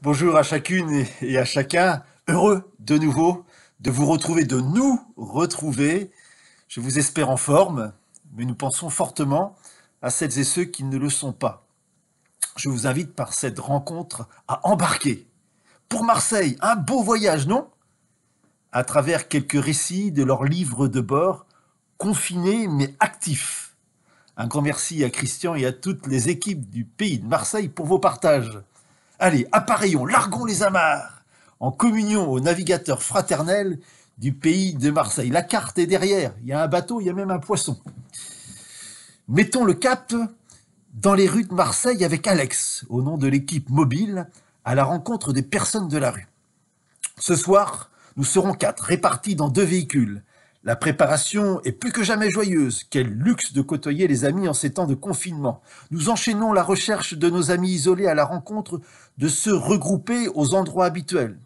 Bonjour à chacune et à chacun. Heureux de nouveau de vous retrouver, de nous retrouver. Je vous espère en forme, mais nous pensons fortement à celles et ceux qui ne le sont pas. Je vous invite par cette rencontre à embarquer. Pour Marseille, un beau voyage, non? À travers quelques récits de leurs livres de bord, confinés mais actifs. Un grand merci à Christian et à toutes les équipes du pays de Marseille pour vos partages. Allez, appareillons, larguons les amarres, en communion au navigateur fraternel du pays de Marseille. La carte est derrière, il y a un bateau, il y a même un poisson. Mettons le cap dans les rues de Marseille avec Alex, au nom de l'équipe mobile, à la rencontre des personnes de la rue. Ce soir, nous serons 4, répartis dans 2 véhicules. La préparation est plus que jamais joyeuse. Quel luxe de côtoyer les amis en ces temps de confinement. Nous enchaînons la recherche de nos amis isolés à la rencontre de ceux regroupés aux endroits habituels.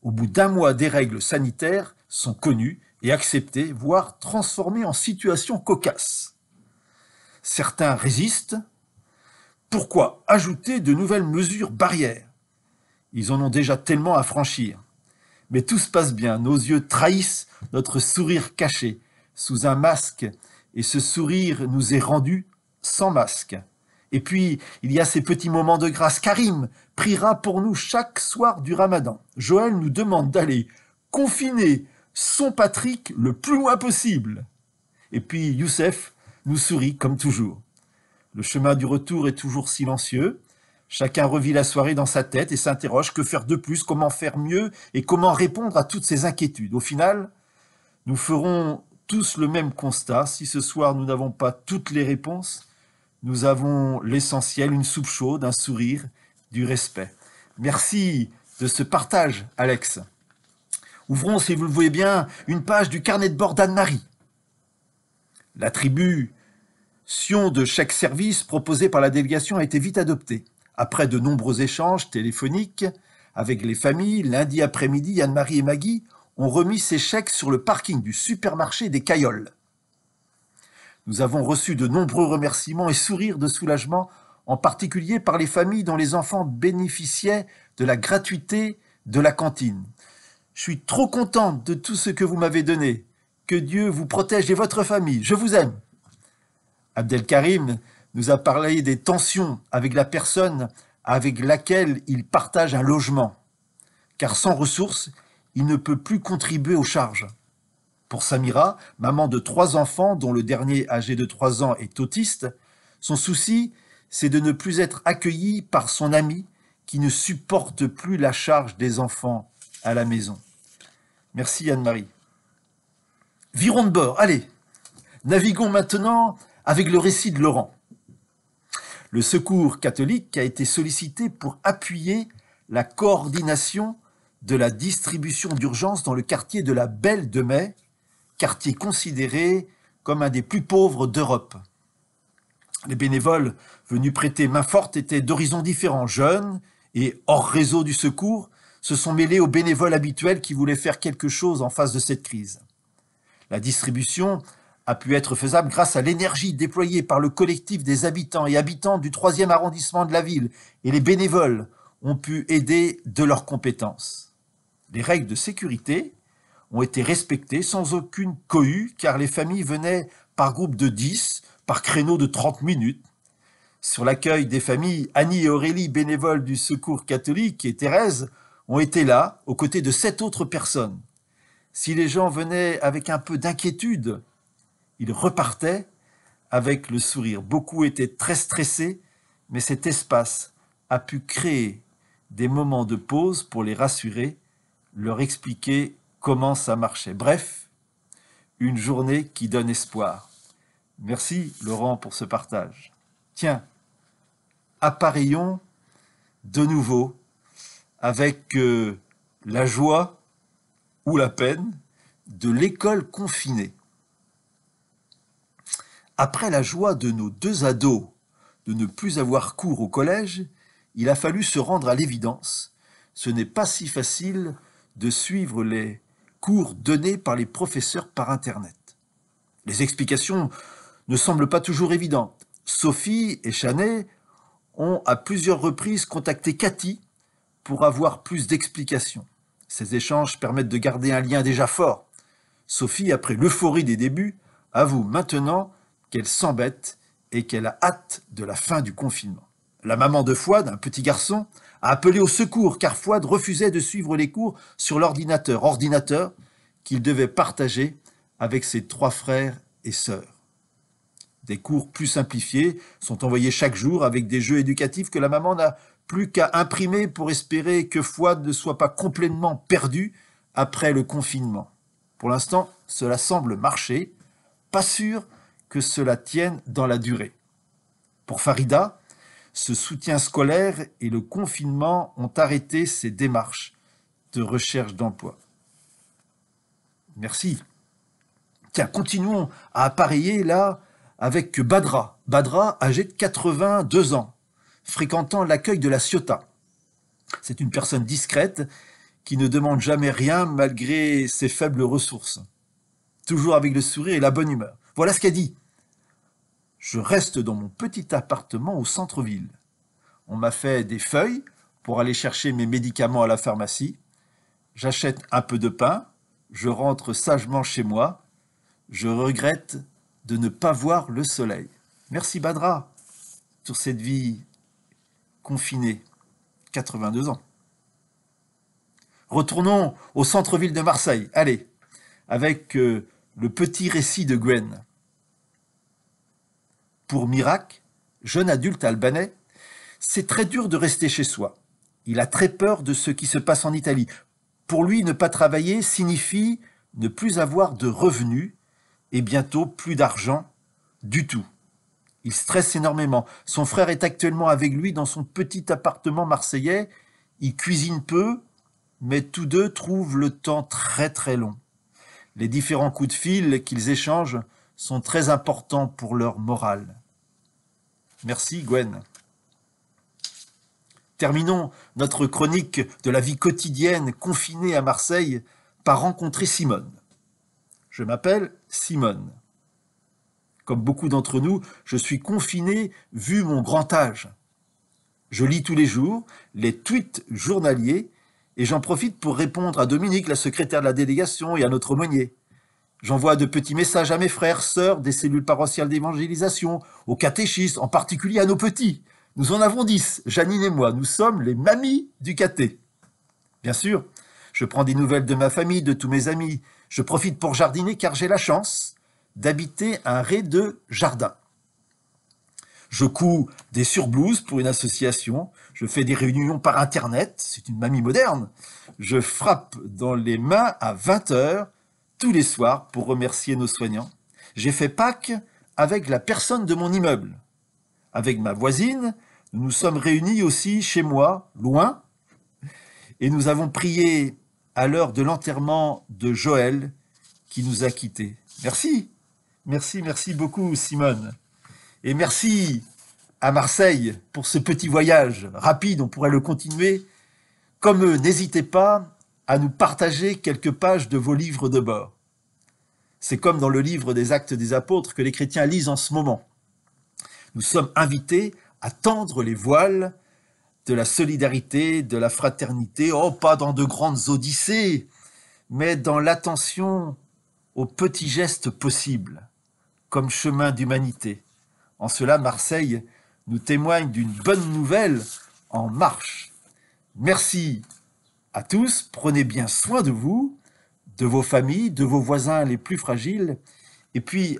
Au bout d'un mois, des règles sanitaires sont connues et acceptées, voire transformées en situations cocasses. Certains résistent. Pourquoi ajouter de nouvelles mesures barrières? Ils en ont déjà tellement à franchir. Mais tout se passe bien, nos yeux trahissent notre sourire caché sous un masque, et ce sourire nous est rendu sans masque. Et puis, il y a ces petits moments de grâce. Karim priera pour nous chaque soir du Ramadan. Joël nous demande d'aller confiner son Patrick le plus loin possible. Et puis, Youssef nous sourit comme toujours. Le chemin du retour est toujours silencieux. Chacun revit la soirée dans sa tête et s'interroge que faire de plus, comment faire mieux et comment répondre à toutes ces inquiétudes. Au final, nous ferons tous le même constat. Si ce soir nous n'avons pas toutes les réponses, nous avons l'essentiel, une soupe chaude, un sourire, du respect. Merci de ce partage, Alex. Ouvrons, si vous le voulez bien, une page du carnet de bord d'Anne-Marie. L'attribution de chaque service proposé par la délégation a été vite adoptée. Après de nombreux échanges téléphoniques avec les familles, lundi après-midi, Anne-Marie et Maggie ont remis ces chèques sur le parking du supermarché des Cailloles. Nous avons reçu de nombreux remerciements et sourires de soulagement, en particulier par les familles dont les enfants bénéficiaient de la gratuité de la cantine. Je suis trop contente de tout ce que vous m'avez donné. Que Dieu vous protège et votre famille. Je vous aime. Abdelkarim nous a parlé des tensions avec la personne avec laquelle il partage un logement, car sans ressources, il ne peut plus contribuer aux charges. Pour Samira, maman de 3 enfants, dont le dernier âgé de 3 ans est autiste, son souci, c'est de ne plus être accueillie par son ami qui ne supporte plus la charge des enfants à la maison. Merci Anne-Marie. Virons de bord, allez, naviguons maintenant avec le récit de Laurent. Le Secours catholique a été sollicité pour appuyer la coordination de la distribution d'urgence dans le quartier de la Belle de Mai, quartier considéré comme un des plus pauvres d'Europe. Les bénévoles venus prêter main forte étaient d'horizons différents, jeunes et hors réseau du secours, se sont mêlés aux bénévoles habituels qui voulaient faire quelque chose en face de cette crise. La distribution a pu être faisable grâce à l'énergie déployée par le collectif des habitants et habitants du 3e arrondissement de la ville, et les bénévoles ont pu aider de leurs compétences. Les règles de sécurité ont été respectées sans aucune cohue, car les familles venaient par groupe de 10, par créneau de 30 minutes. Sur l'accueil des familles, Annie et Aurélie, bénévoles du Secours catholique, et Thérèse ont été là, aux côtés de 7 autres personnes. Si les gens venaient avec un peu d'inquiétude, ils repartaient avec le sourire. Beaucoup étaient très stressés, mais cet espace a pu créer des moments de pause pour les rassurer, leur expliquer comment ça marchait. Bref, une journée qui donne espoir. Merci Laurent pour ce partage. Tiens, appareillons de nouveau avec la joie ou la peine de l'école confinée. Après la joie de nos 2 ados de ne plus avoir cours au collège, il a fallu se rendre à l'évidence. Ce n'est pas si facile de suivre les cours donnés par les professeurs par Internet. Les explications ne semblent pas toujours évidentes. Sophie et Chanet ont à plusieurs reprises contacté Cathy pour avoir plus d'explications. Ces échanges permettent de garder un lien déjà fort. Sophie, après l'euphorie des débuts, avoue maintenant qu'elle s'embête et qu'elle a hâte de la fin du confinement. La maman de Fouad, un petit garçon, a appelé au secours car Fouad refusait de suivre les cours sur ordinateur qu'il devait partager avec ses 3 frères et sœurs. Des cours plus simplifiés sont envoyés chaque jour avec des jeux éducatifs que la maman n'a plus qu'à imprimer pour espérer que Fouad ne soit pas complètement perdu après le confinement. Pour l'instant, cela semble marcher, pas sûr que cela tienne dans la durée. Pour Farida, ce soutien scolaire et le confinement ont arrêté ses démarches de recherche d'emploi. Merci. Tiens, continuons à appareiller là avec Badra. Badra, âgé de 82 ans, fréquentant l'accueil de la Ciotat. C'est une personne discrète qui ne demande jamais rien malgré ses faibles ressources. Toujours avec le sourire et la bonne humeur. Voilà ce qu'elle dit. Je reste dans mon petit appartement au centre-ville. On m'a fait des feuilles pour aller chercher mes médicaments à la pharmacie. J'achète un peu de pain. Je rentre sagement chez moi. Je regrette de ne pas voir le soleil. Merci Badra sur cette vie confinée. 82 ans. Retournons au centre-ville de Marseille. Allez, avec le petit récit de Gwen. Pour Mirac, jeune adulte albanais, c'est très dur de rester chez soi. Il a très peur de ce qui se passe en Italie. Pour lui, ne pas travailler signifie ne plus avoir de revenus et bientôt plus d'argent du tout. Il stresse énormément. Son frère est actuellement avec lui dans son petit appartement marseillais. Il cuisine peu, mais tous deux trouvent le temps très très long. Les différents coups de fil qu'ils échangent sont très importants pour leur morale. Merci Gwen. Terminons notre chronique de la vie quotidienne confinée à Marseille par rencontrer Simone. Je m'appelle Simone. Comme beaucoup d'entre nous, je suis confiné vu mon grand âge. Je lis tous les jours les tweets journaliers et j'en profite pour répondre à Dominique, la secrétaire de la délégation, et à notre aumônier. J'envoie de petits messages à mes frères, sœurs des cellules paroissiales d'évangélisation, aux catéchistes, en particulier à nos petits. Nous en avons 10, Janine et moi, nous sommes les mamies du caté. Bien sûr, je prends des nouvelles de ma famille, de tous mes amis. Je profite pour jardiner car j'ai la chance d'habiter un rez de jardin. Je couds des surblouses pour une association. Je fais des réunions par Internet. C'est une mamie moderne. Je frappe dans les mains à 20h tous les soirs pour remercier nos soignants. J'ai fait Pâques avec la personne de mon immeuble. Avec ma voisine, nous nous sommes réunis aussi chez moi, loin, et nous avons prié à l'heure de l'enterrement de Joël qui nous a quittés. Merci, merci beaucoup Simone. Et merci à Marseille pour ce petit voyage rapide, on pourrait le continuer. Comme eux, n'hésitez pas à nous partager quelques pages de vos livres de bord. C'est comme dans le livre des Actes des Apôtres que les chrétiens lisent en ce moment. Nous sommes invités à tendre les voiles de la solidarité, de la fraternité, pas dans de grandes odyssées, mais dans l'attention aux petits gestes possibles, comme chemin d'humanité. En cela, Marseille nous témoigne d'une bonne nouvelle en marche. Merci à tous, prenez bien soin de vous, de vos familles, de vos voisins les plus fragiles, et puis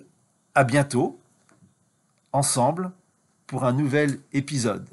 à bientôt, ensemble, pour un nouvel épisode.